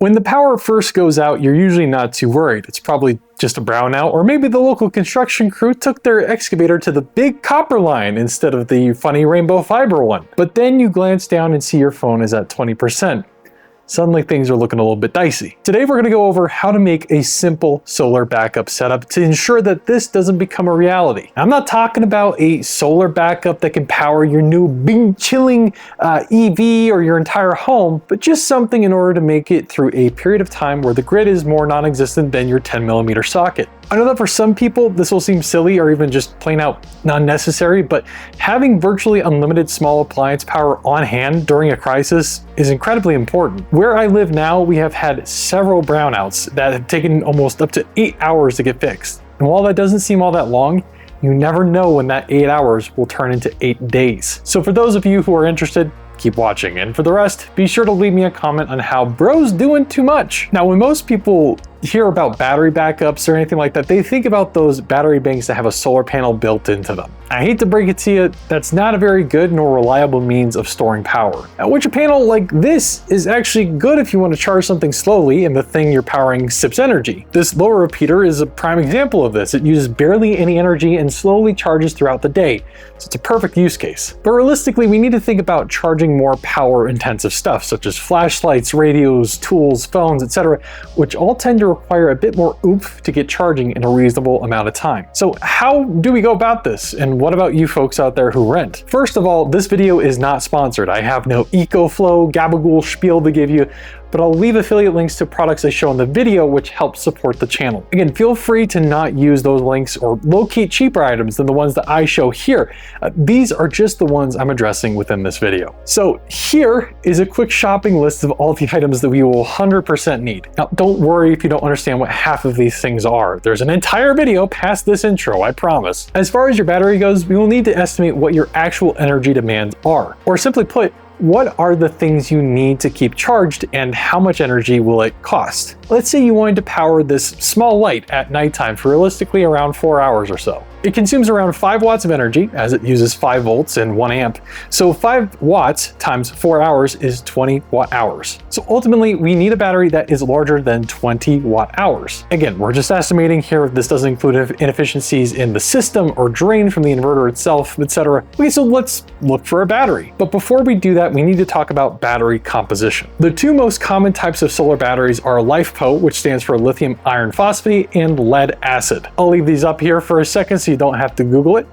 When the power first goes out, you're usually not too worried. It's probably just a brownout, or maybe the local construction crew took their excavator to the big copper line instead of the funny rainbow fiber one. But then you glance down and see your phone is at 20%. Suddenly things are looking a little bit dicey. Today we're going to go over how to make a simple solar backup setup to ensure that this doesn't become a reality. I'm not talking about a solar backup that can power your new big chilling EV or your entire home, but just something in order to make it through a period of time where the grid is more non-existent than your 10mm socket. I know that for some people this will seem silly or even just plain out unnecessary, but having virtually unlimited small appliance power on hand during a crisis is incredibly important. Where I live now, we have had several brownouts that have taken almost up to 8 hours to get fixed. And while that doesn't seem all that long, you never know when that 8 hours will turn into 8 days. So for those of you who are interested, keep watching. And for the rest, be sure to leave me a comment on how bro's doing too much. Now, when most people hear about battery backups or anything like that, they think about those battery banks that have a solar panel built into them. I hate to break it to you, that's not a very good nor reliable means of storing power. Now, which a panel like this is actually good if you want to charge something slowly and the thing you're powering sips energy. This lower repeater is a prime example of this. It uses barely any energy and slowly charges throughout the day, so it's a perfect use case. But realistically, we need to think about charging more power-intensive stuff, such as flashlights, radios, tools, phones, etc., which all tend to require a bit more oomph to get charging in a reasonable amount of time. So how do we go about this? And what about you folks out there who rent? First of all, this video is not sponsored. I have no EcoFlow, gabagool spiel to give you, but I'll leave affiliate links to products I show in the video which help support the channel. Again, feel free to not use those links or locate cheaper items than the ones that I show here. These are just the ones I'm addressing within this video. So here is a quick shopping list of all the items that we will 100% need. Now, don't worry if you don't understand what half of these things are. There's an entire video past this intro, I promise. As far as your battery goes, we will need to estimate what your actual energy demands are. Or simply put, what are the things you need to keep charged and how much energy will it cost? Let's say you wanted to power this small light at nighttime for realistically around 4 hours or so. It consumes around 5 watts of energy as it uses 5 volts and 1 amp. So 5 watts times 4 hours is 20 watt hours. So ultimately we need a battery that is larger than 20 watt hours. Again, we're just estimating here. This doesn't include inefficiencies in the system or drain from the inverter itself, etc. Okay, so let's look for a battery. But before we do that, we need to talk about battery composition. The two most common types of solar batteries are LiFePO, which stands for lithium iron phosphate, and lead acid. I'll leave these up here for a second so you don't have to Google it.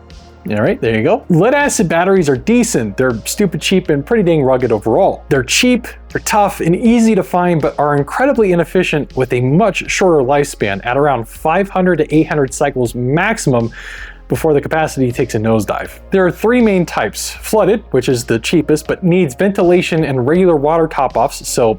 All right, there you go. Lead acid batteries are decent. They're stupid cheap and pretty dang rugged overall. They're cheap, they're tough and easy to find, but are incredibly inefficient with a much shorter lifespan at around 500 to 800 cycles maximum before the capacity takes a nosedive. There are 3 main types. Flooded, which is the cheapest, but needs ventilation and regular water top-offs, so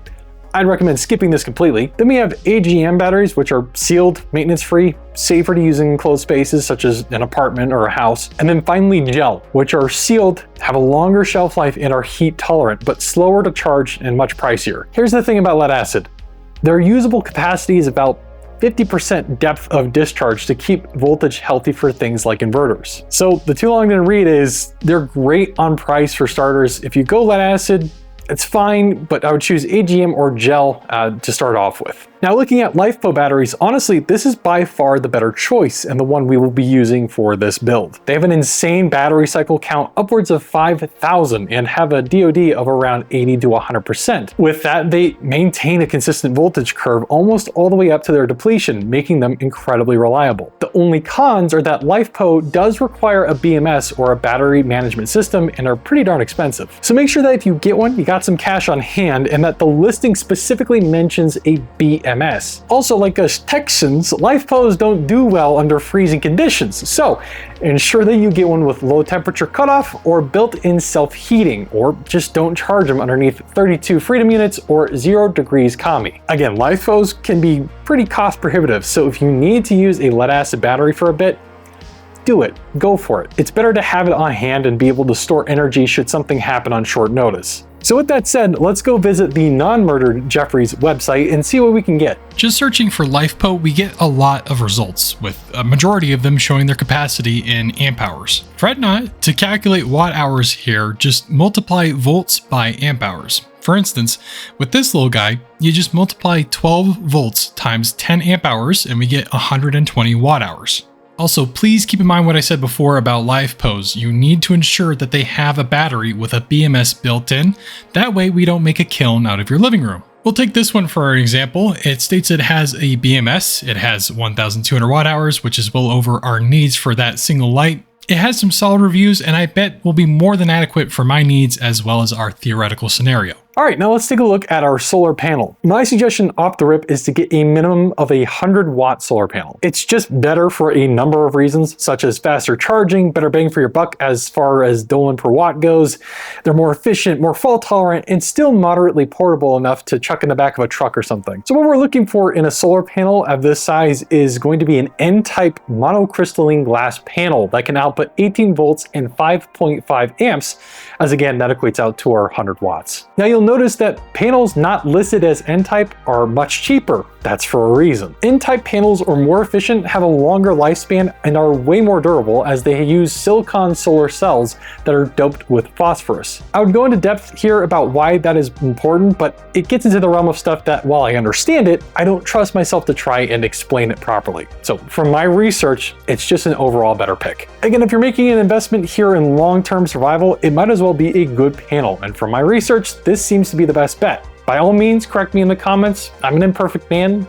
I'd recommend skipping this completely. Then we have AGM batteries, which are sealed, maintenance-free, safer to use in enclosed spaces such as an apartment or a house. And then finally gel, which are sealed, have a longer shelf life and are heat tolerant, but slower to charge and much pricier. Here's the thing about lead acid. Their usable capacity is about 50% depth of discharge to keep voltage healthy for things like inverters. So the too long to read is they're great on price for starters. If you go lead acid, it's fine, but I would choose AGM or gel to start off with. Now, looking at LiFePO batteries, honestly, this is by far the better choice and the one we will be using for this build. They have an insane battery cycle count, upwards of 5,000, and have a DoD of around 80 to 100%. With that, they maintain a consistent voltage curve almost all the way up to their depletion, making them incredibly reliable. The only cons are that LiFePO does require a BMS or a battery management system and are pretty darn expensive. So make sure that if you get one, you got some cash on hand and that the listing specifically mentions a BMS. Also, like us Texans, LiFePOs don't do well under freezing conditions, so ensure that you get one with low temperature cutoff or built-in self-heating, or just don't charge them underneath 32 freedom units or 0 degrees Kami. Again, LiFePOs can be pretty cost prohibitive, so if you need to use a lead acid battery for a bit, do it, go for it. It's better to have it on hand and be able to store energy should something happen on short notice. So with that said, let's go visit the non-murdered Jeffrey's website and see what we can get. Just searching for LiFePO, we get a lot of results, with a majority of them showing their capacity in amp hours. Fret not, to calculate watt hours here, just multiply volts by amp hours. For instance, with this little guy, you just multiply 12 volts times 10 amp hours and we get 120 watt hours. Also, please keep in mind what I said before about LivePos. You need to ensure that they have a battery with a BMS built in. That way we don't make a kiln out of your living room. We'll take this one for an example. It states it has a BMS. It has 1,200 watt hours, which is well over our needs for that single light. It has some solid reviews, and I bet will be more than adequate for my needs as well as our theoretical scenario. All right, now let's take a look at our solar panel. My suggestion off the rip is to get a minimum of a 100-watt solar panel. It's just better for a number of reasons, such as faster charging, better bang for your buck as far as Dolan per watt goes. They're more efficient, more fault tolerant, and still moderately portable enough to chuck in the back of a truck or something. So what we're looking for in a solar panel of this size is going to be an N-type monocrystalline glass panel that can output 18 volts and 5.5 amps, as again, that equates out to our 100 watts. Now you'll notice that panels not listed as N-type are much cheaper. That's for a reason. N-type panels are more efficient, have a longer lifespan, and are way more durable as they use silicon solar cells that are doped with phosphorus. I would go into depth here about why that is important, but it gets into the realm of stuff that, while I understand it, I don't trust myself to try and explain it properly. So from my research, it's just an overall better pick. Again, if you're making an investment here in long-term survival, it might as well be a good panel. And from my research, this seems to be the best bet. By all means, correct me in the comments. I'm an imperfect man.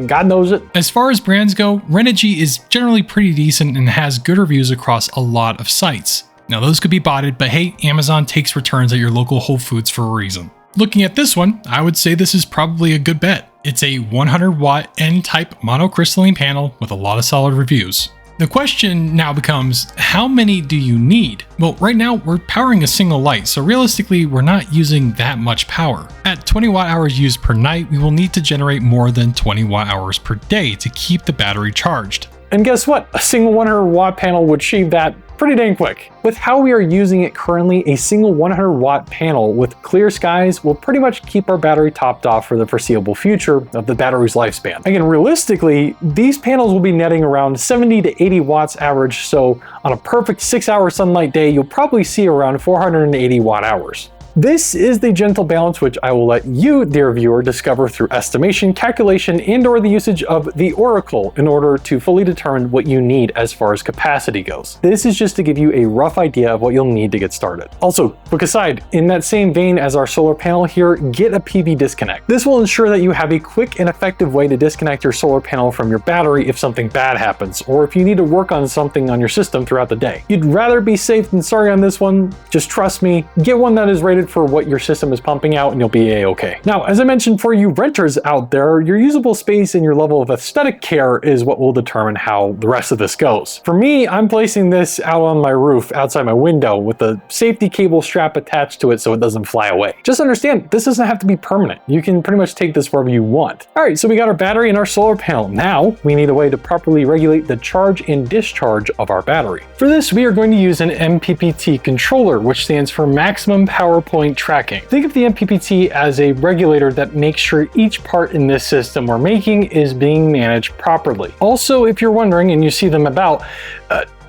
God knows it. As far as brands go, Renogy is generally pretty decent and has good reviews across a lot of sites. Now those could be botted, but hey, Amazon takes returns at your local Whole Foods for a reason. Looking at this one, I would say this is probably a good bet. It's a 100-watt N-type monocrystalline panel with a lot of solid reviews. The question now becomes, how many do you need? Well, right now we're powering a single light, so realistically we're not using that much power. At 20 watt hours used per night, we will need to generate more than 20 watt hours per day to keep the battery charged. And guess what? A single 100-watt panel would achieve that pretty dang quick. With how we are using it currently, a single 100-watt panel with clear skies will pretty much keep our battery topped off for the foreseeable future of the battery's lifespan. Again, realistically, these panels will be netting around 70 to 80 watts average, so on a perfect 6-hour sunlight day, you'll probably see around 480 watt hours. This is the gentle balance which I will let you, dear viewer, discover through estimation, calculation, and/or the usage of the Oracle in order to fully determine what you need as far as capacity goes. This is just to give you a rough idea of what you'll need to get started. Also, quick aside, in that same vein as our solar panel here, get a PV disconnect. This will ensure that you have a quick and effective way to disconnect your solar panel from your battery if something bad happens, or if you need to work on something on your system throughout the day. You'd rather be safe than sorry on this one. Just trust me, get one that is rated for what your system is pumping out and you'll be a-okay. Now, as I mentioned, for you renters out there, your usable space and your level of aesthetic care is what will determine how the rest of this goes. For me, I'm placing this out on my roof outside my window with a safety cable strap attached to it so it doesn't fly away. Just understand, this doesn't have to be permanent. You can pretty much take this wherever you want. All right, so we got our battery and our solar panel. Now, we need a way to properly regulate the charge and discharge of our battery. For this, we are going to use an MPPT controller, which stands for Maximum Power Point Tracking. Think of the MPPT as a regulator that makes sure each part in this system we're making is being managed properly. Also, if you're wondering and you see them about,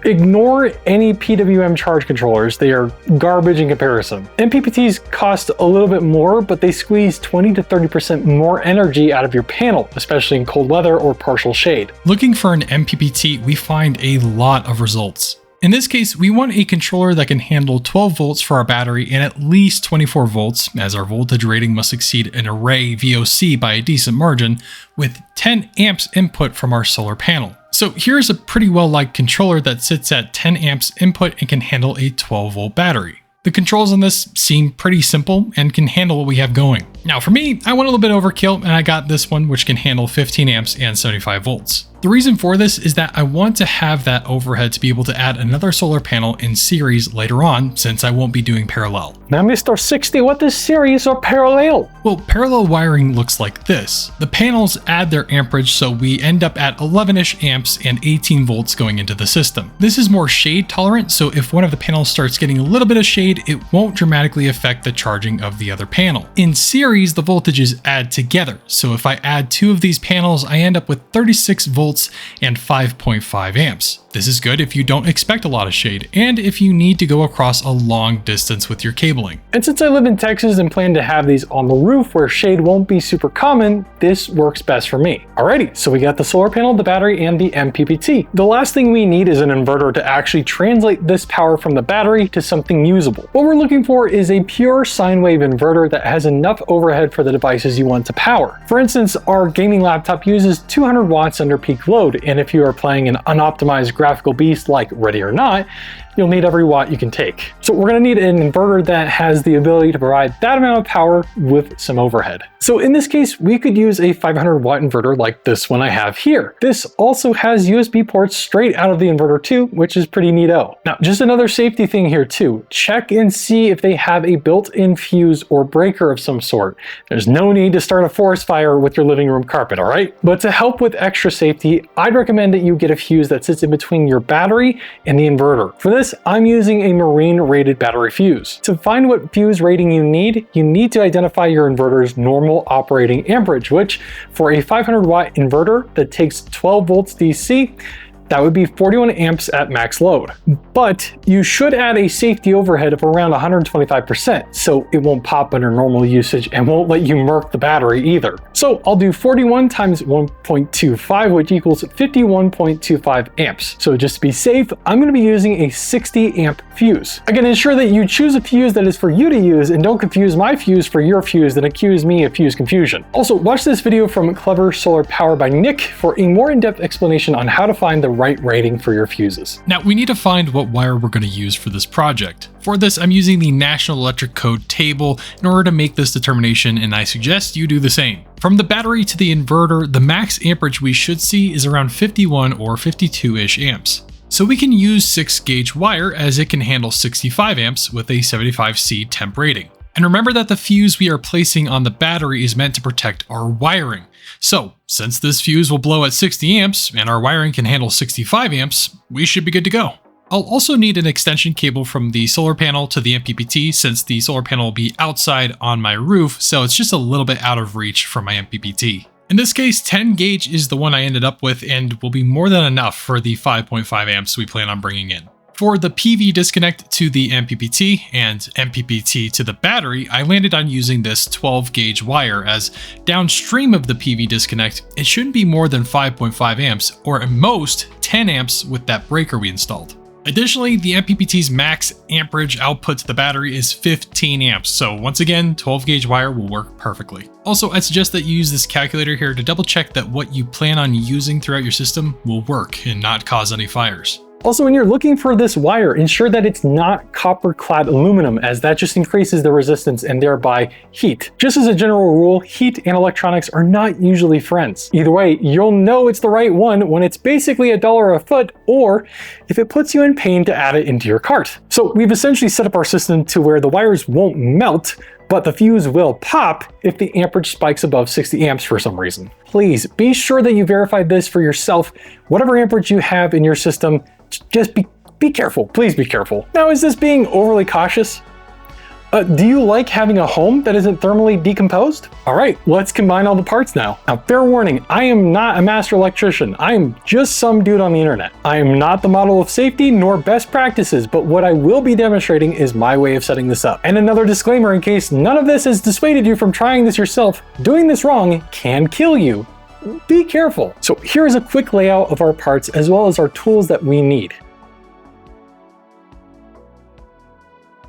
ignore any PWM charge controllers. They are garbage in comparison. MPPTs cost a little bit more, but they squeeze 20 to 30% more energy out of your panel, especially in cold weather or partial shade. Looking for an MPPT, we find a lot of results. In this case, we want a controller that can handle 12 volts for our battery and at least 24 volts, as our voltage rating must exceed an array VOC by a decent margin, with 10 amps input from our solar panel. So here's a pretty well-liked controller that sits at 10 amps input and can handle a 12 volt battery. The controls on this seem pretty simple and can handle what we have going. Now for me, I went a little bit overkill and I got this one which can handle 15 amps and 75 volts. The reason for this is that I want to have that overhead to be able to add another solar panel in series later on, since I won't be doing parallel. Now, Mr. 60, what is series or parallel? Well, parallel wiring looks like this. The panels add their amperage, so we end up at 11-ish amps and 18 volts going into the system. This is more shade tolerant, so if one of the panels starts getting a little bit of shade, it won't dramatically affect the charging of the other panel. In series, the voltages add together, so if I add two of these panels, I end up with 36 volts volts and 5.5 amps. This is good if you don't expect a lot of shade and if you need to go across a long distance with your cabling. And since I live in Texas and plan to have these on the roof where shade won't be super common, this works best for me. Alrighty, so we got the solar panel, the battery, and the MPPT. The last thing we need is an inverter to actually translate this power from the battery to something usable. What we're looking for is a pure sine wave inverter that has enough overhead for the devices you want to power. For instance, our gaming laptop uses 200 watts under peak load, and if you are playing an unoptimized graphical beast like Ready or Not, you'll need every watt you can take. So we're going to need an inverter that has the ability to provide that amount of power with some overhead. So in this case, we could use a 500 watt inverter like this one I have here. This also has USB ports straight out of the inverter too, which is pretty neato. Now, just another safety thing here too. Check and see if they have a built-in fuse or breaker of some sort. There's no need to start a forest fire with your living room carpet, all right? But to help with extra safety, I'd recommend that you get a fuse that sits in between your battery and the inverter. For this, I'm using a marine rated battery fuse. To find what fuse rating you need to identify your inverter's normal operating amperage, which for a 500 watt inverter that takes 12 volts DC, that would be 41 amps at max load. But you should add a safety overhead of around 125%, so it won't pop under normal usage and won't let you murk the battery either. So I'll do 41 times 1.25, which equals 51.25 amps. So just to be safe, I'm going to be using a 60 amp fuse. Again, ensure that you choose a fuse that is for you to use and don't confuse my fuse for your fuse and accuse me of fuse confusion. Also, watch this video from Clever Solar Power by Nick for a more in-depth explanation on how to find the right rating for your fuses. Now we need to find what wire we're going to use for this project. For this, I'm using the National Electric Code table in order to make this determination, and I suggest you do the same. From the battery to the inverter, the max amperage we should see is around 51 or 52-ish amps. So we can use 6 gauge wire as it can handle 65 amps with a 75C temp rating. And remember that the fuse we are placing on the battery is meant to protect our wiring. So since this fuse will blow at 60 amps and our wiring can handle 65 amps, we should be good to go. I'll also need an extension cable from the solar panel to the MPPT since the solar panel will be outside on my roof, so it's just a little bit out of reach from my MPPT. In this case, 10 gauge is the one I ended up with and will be more than enough for the 5.5 amps we plan on bringing in. For the PV disconnect to the MPPT and MPPT to the battery, I landed on using this 12 gauge wire as downstream of the PV disconnect, it shouldn't be more than 5.5 amps or at most 10 amps with that breaker we installed. Additionally, the MPPT's max amperage output to the battery is 15 amps, so once again, 12 gauge wire will work perfectly. Also, I suggest that you use this calculator here to double check that what you plan on using throughout your system will work and not cause any fires. Also, when you're looking for this wire, ensure that it's not copper-clad aluminum, as that just increases the resistance and thereby heat. Just as a general rule, heat and electronics are not usually friends. Either way, you'll know it's the right one when it's basically $1 a foot, or if it puts you in pain to add it into your cart. So we've essentially set up our system to where the wires won't melt, but the fuse will pop if the amperage spikes above 60 amps for some reason. Please be sure that you verify this for yourself. Whatever amperage you have in your system, just be careful. Please be careful. Now, is this being overly cautious? Do you like having a home that isn't thermally decomposed? All right, let's combine all the parts now. Now, fair warning, I am not a master electrician. I am just some dude on the internet. I am not the model of safety nor best practices, but what I will be demonstrating is my way of setting this up. And another disclaimer in case none of this has dissuaded you from trying this yourself, doing this wrong can kill you. Be careful. So here's a quick layout of our parts as well as our tools that we need.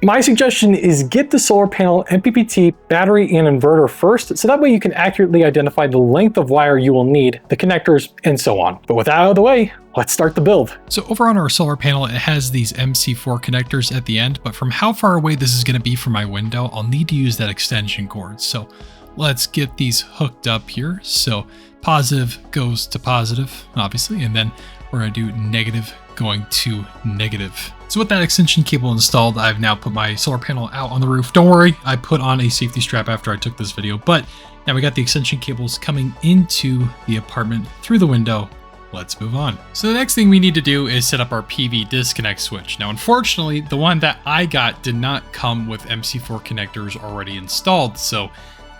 My suggestion is get the solar panel, MPPT, battery, and inverter first, so that way you can accurately identify the length of wire you will need, the connectors, and so on. But with that out of the way, let's start the build. So over on our solar panel, it has these MC4 connectors at the end, but from how far away this is going to be from my window, I'll need to use that extension cord. So let's get these hooked up here. So positive goes to positive, obviously, and then we're going to do negative going to negative. So with that extension cable installed, I've now put my solar panel out on the roof. Don't worry, I put on a safety strap after I took this video, but now we got the extension cables coming into the apartment through the window. Let's move on. So the next thing we need to do is set up our PV disconnect switch. Now, unfortunately, the one that I got did not come with MC4 connectors already installed, so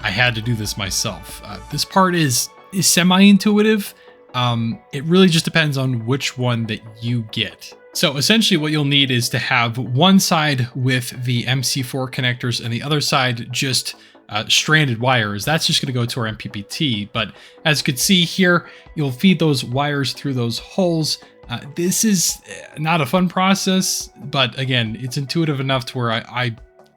I had to do this myself. This part is semi-intuitive, It really just depends on which one that you get. So essentially what you'll need is to have one side with the MC4 connectors and the other side just stranded wires. That's just going to go to our MPPT. But as you can see here, you'll feed those wires through those holes. This is not a fun process, but again, it's intuitive enough to where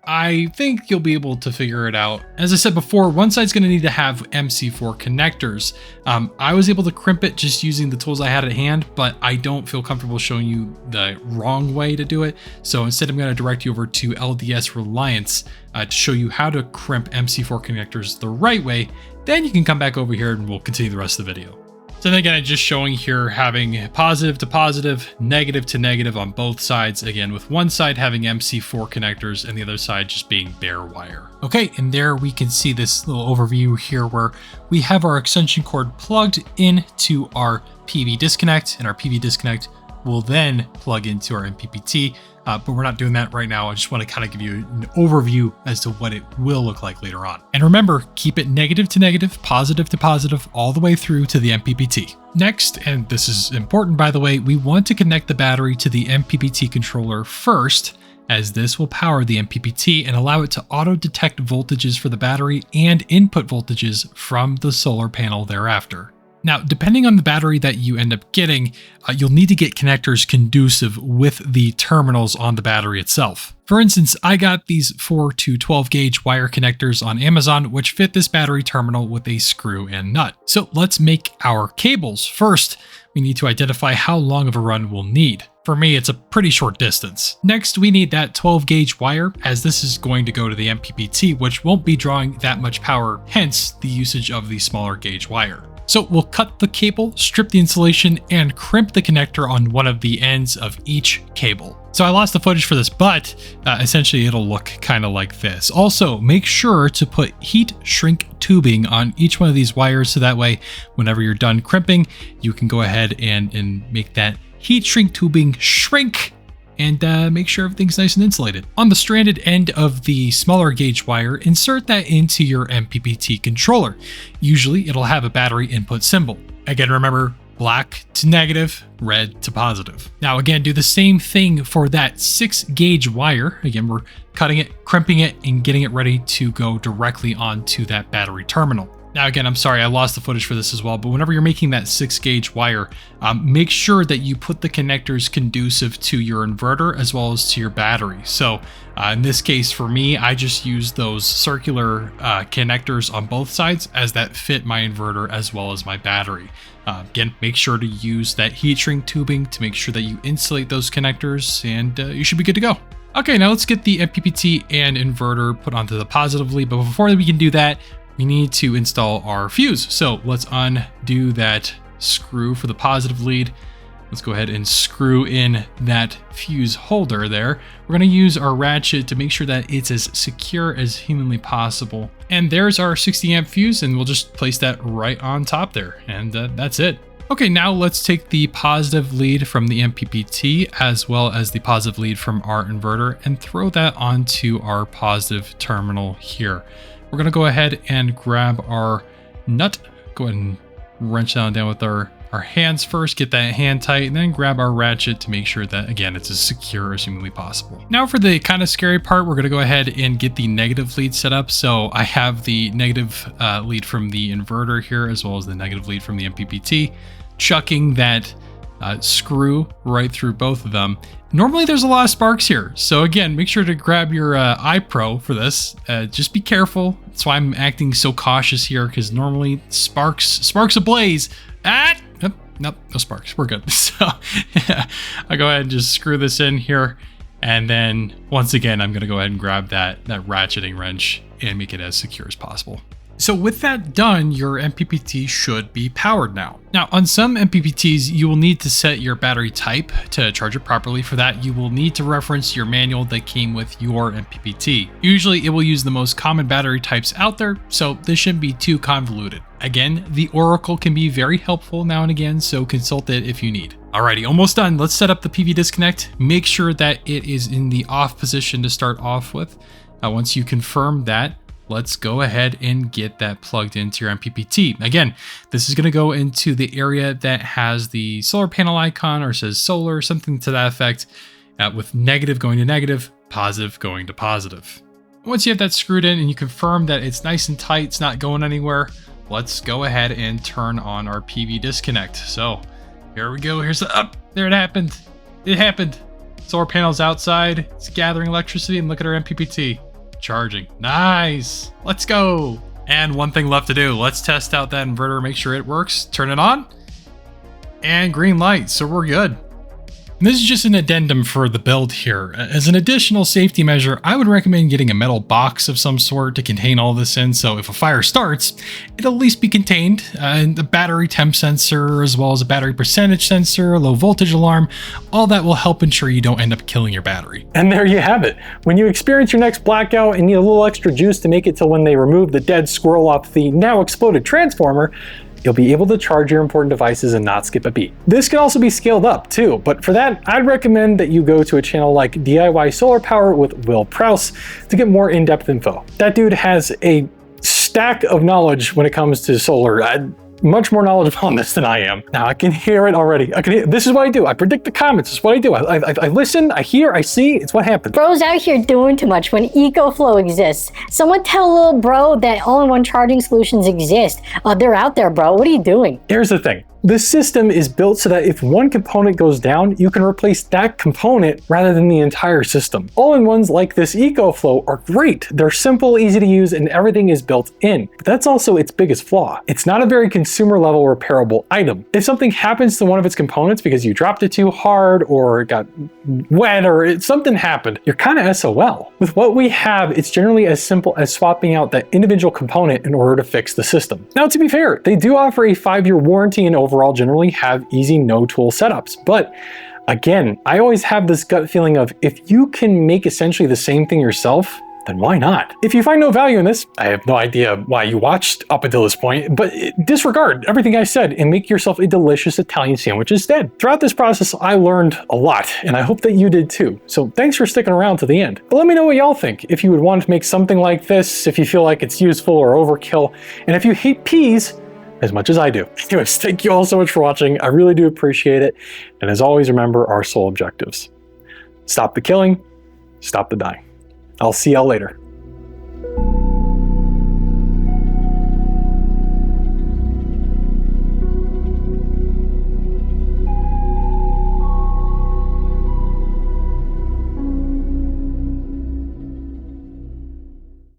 I think you'll be able to figure it out. As I said before, one side's going to need to have MC4 connectors. I was able to crimp it just using the tools I had at hand, but I don't feel comfortable showing you the wrong way to do it. So instead, I'm going to direct you over to LDS Reliance to show you how to crimp MC4 connectors the right way. Then you can come back over here and we'll continue the rest of the video. So then again, I'm just showing here having positive to positive, negative to negative on both sides. Again, with one side having MC4 connectors and the other side just being bare wire. Okay, and there we can see this little overview here where we have our extension cord plugged into our PV disconnect, and our PV disconnect will then plug into our MPPT. But we're not doing that right now. I just want to kind of give you an overview as to what it will look like later on. And remember, keep it negative to negative, positive to positive, all the way through to the MPPT. Next, and this is important by the way, we want to connect the battery to the MPPT controller first, as this will power the MPPT and allow it to auto-detect voltages for the battery and input voltages from the solar panel thereafter. Now, depending on the battery that you end up getting, you'll need to get connectors conducive with the terminals on the battery itself. For instance, I got these 4 to 12 gauge wire connectors on Amazon, which fit this battery terminal with a screw and nut. So let's make our cables. First, we need to identify how long of a run we'll need. For me, it's a pretty short distance. Next, we need that 12 gauge wire, as this is going to go to the MPPT, which won't be drawing that much power, hence the usage of the smaller gauge wire. So we'll cut the cable, strip the insulation, and crimp the connector on one of the ends of each cable. So I lost the footage for this, but essentially it'll look kind of like this. Also, make sure to put heat shrink tubing on each one of these wires, so that way, whenever you're done crimping, you can go ahead and make that heat shrink tubing shrink and make sure everything's nice and insulated. On the stranded end of the smaller gauge wire, insert that into your MPPT controller. Usually it'll have a battery input symbol. Again, remember, black to negative, red to positive. Now again, do the same thing for that 6 gauge wire. Again, we're cutting it, crimping it, and getting it ready to go directly onto that battery terminal. Now again, I'm sorry, I lost the footage for this as well, but whenever you're making that 6 gauge wire, make sure that you put the connectors conducive to your inverter as well as to your battery. So in this case, for me, I just use those circular connectors on both sides, as that fit my inverter as well as my battery. Again, make sure to use that heat shrink tubing to make sure that you insulate those connectors, and you should be good to go. Okay, now let's get the MPPT and inverter put onto the positive lead, but before we can do that, we need to install our fuse. So let's undo that screw for the positive lead. Let's go ahead and screw in that fuse holder there. We're going to use our ratchet to make sure that it's as secure as humanly possible. And there's our 60 amp fuse, and we'll just place that right on top there. And that's it. Okay, now let's take the positive lead from the MPPT as well as the positive lead from our inverter and throw that onto our positive terminal here. We're going to go ahead and grab our nut, go ahead and wrench that down with our hands first, get that hand tight, and then grab our ratchet to make sure that, again, it's as secure as humanly possible. Now for the kind of scary part, we're going to go ahead and get the negative lead set up. So I have the negative lead from the inverter here as well as the negative lead from the MPPT, chucking that screw right through both of them. Normally there's a lot of sparks here, so again, make sure to grab your iPro for this. Just be careful. That's why I'm acting so cautious here, because normally sparks ablaze. Nope, no sparks. We're good. So yeah, I'll go ahead and just screw this in here, and then once again, I'm gonna go ahead and grab that ratcheting wrench and make it as secure as possible. So with that done, your MPPT should be powered now. Now, on some MPPTs, you will need to set your battery type to charge it properly. For that, you will need to reference your manual that came with your MPPT. Usually, it will use the most common battery types out there, so this shouldn't be too convoluted. Again, the Oracle can be very helpful now and again, so consult it if you need. Alrighty, almost done. Let's set up the PV disconnect. Make sure that it is in the off position to start off with. Once you confirm that, let's go ahead and get that plugged into your MPPT. Again, this is going to go into the area that has the solar panel icon or says solar, something to that effect, with negative going to negative, positive going to positive. Once you have that screwed in and you confirm that it's nice and tight, it's not going anywhere, let's go ahead and turn on our PV disconnect. So here we go. Here's the up. There it happened. It happened. Solar panel's outside. It's gathering electricity, and look at our MPPT. Charging. Nice. Let's go. And one thing left to do. Let's test out that inverter, make sure it works. Turn it on. And green light. So we're good. And this is just an addendum for the build here. As an additional safety measure, I would recommend getting a metal box of some sort to contain all this in, so if a fire starts, it'll at least be contained. And the battery temp sensor, as well as a battery percentage sensor, a low voltage alarm, all that will help ensure you don't end up killing your battery. And there you have it. When you experience your next blackout and need a little extra juice to make it till when they remove the dead squirrel off the now exploded transformer, you'll be able to charge your important devices and not skip a beat. This can also be scaled up too, but for that, I'd recommend that you go to a channel like DIY Solar Power with Will Prouse to get more in-depth info. That dude has a stack of knowledge when it comes to solar. Much more knowledgeable on this than I am. Now I can hear it already. This is what I do. I predict the comments. This is what I do. I listen, I hear, I see. It's what happens. Bro's out here doing too much when EcoFlow exists. Someone tell little bro that all-in-one charging solutions exist. They're out there, bro. What are you doing? Here's the thing. This system is built so that if one component goes down, you can replace that component rather than the entire system. All-in-ones like this EcoFlow are great. They're simple, easy to use, and everything is built in. But that's also its biggest flaw. It's not a very consumer level repairable item. If something happens to one of its components because you dropped it too hard or it got wet or something happened, you're kind of SOL. With what we have, it's generally as simple as swapping out that individual component in order to fix the system. Now, to be fair, they do offer a 5-year warranty and overall generally have easy no-tool setups. But again, I always have this gut feeling of if you can make essentially the same thing yourself, then why not? If you find no value in this, I have no idea why you watched up until this point, but disregard everything I said and make yourself a delicious Italian sandwich instead. Throughout this process, I learned a lot, and I hope that you did too. So thanks for sticking around to the end. But let me know what y'all think. If you would want to make something like this, if you feel like it's useful or overkill, and if you hate peas as much as I do. Anyways, thank you all so much for watching. I really do appreciate it. And as always, remember our sole objectives. Stop the killing, stop the dying. I'll see y'all later.